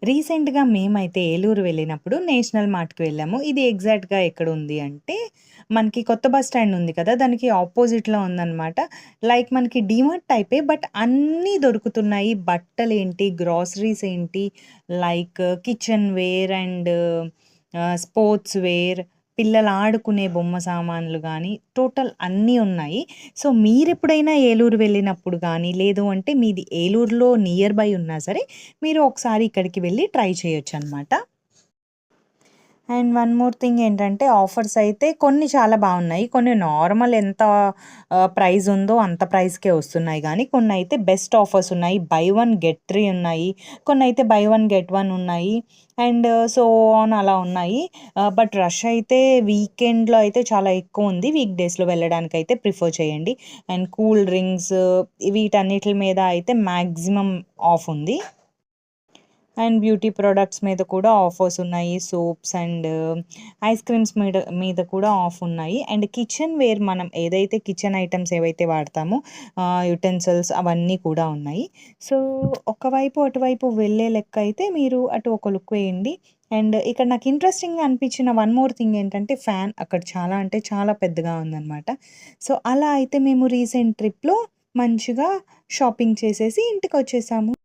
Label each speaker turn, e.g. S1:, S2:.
S1: రీసెంట్‌గా మేమైతే ఏలూరు వెళ్ళినప్పుడు నేషనల్ మార్ట్‌కి వెళ్ళాము. ఇది ఎగ్జాక్ట్‌గా ఎక్కడుంది అంటే, మనకి కొత్త బస్ స్టాండ్ ఉంది కదా! దానికి అపోజిట్‌లో ఉందనమాట. లైక్ మనకి డీమార్ట్ టైపే బట్ అన్నీ దొరుకుతున్నాయి. బట్టలేంటి, గ్రోసరీస్ ఏంటి, like kitchen wear and sports wear, పిల్లలు ఆడుకునే బొమ్మ సామాన్లు గానీ, టోటల్ అన్నీ ఉన్నాయి. సో, మీరెప్పుడైనా ఏలూరు వెళ్ళినప్పుడు గానీ, లేదు అంటే మీది ఏలూరులో నియర్ బై ఉన్నా సరే, మీరు ఒకసారి ఇక్కడికి వెళ్లి ట్రై చేయొచ్చనమాట. అండ్ వన్ మోర్ థింగ్ ఏంటంటే ఆఫర్స్ అయితే కొన్ని చాలా బావున్నాయి. కొన్ని నార్మల్ ఎంత ప్రైస్ ఉందో అంత ప్రైస్‌కే వస్తున్నాయి గానీ, కొన్నయితే బెస్ట్ ఆఫర్స్ ఉన్నాయి. బై వన్ గెట్ 3 ఉన్నాయి. కొన్నయితే బై వన్ గెట్ వన్ ఉన్నాయి. అండ్ సో ఆన్ అలా ఉన్నాయి. బట్ రష్ అయితే వీకెండ్‌లో అయితే చాలా ఎక్కువుంది. వీక్ డేస్‌లో వెళ్ళడానికైతే ప్రిఫర్ చేయండి. అండ్ కూల్ డ్రింక్స్ వీటన్నిట్లి మీద అయితే మాక్సిమం ఆఫ్ ఉంది. అండ్ బ్యూటీ ప్రొడక్ట్స్ మీద కూడా ఆఫర్స్ ఉన్నాయి. సోప్స్ అండ్ ఐస్ క్రీమ్స్ మీద కూడా ఆఫ్ ఉన్నాయి. అండ్ కిచెన్ వేర్ మనం ఏదైతే కిచెన్ ఐటెమ్స్ ఏవైతే వాడతామో యుటెన్సిల్స్ అవన్నీ కూడా ఉన్నాయి. సో, ఒకవైపు అటువైపు వెళ్ళే లెక్క అయితే మీరు అటు ఒక లుక్ వేయండి. అండ్ ఇక్కడ నాకు ఇంట్రెస్టింగ్‌గా అనిపించిన వన్ మోర్ థింగ్ ఏంటంటే ఫ్యాన్ అక్కడ చాలా అంటే చాలా పెద్దగా ఉందనమాట. సో, అలా అయితే మేము రీసెంట్ ట్రిప్‌లో మంచిగా షాపింగ్ చేసేసి ఇంటికొచ్చేసాము.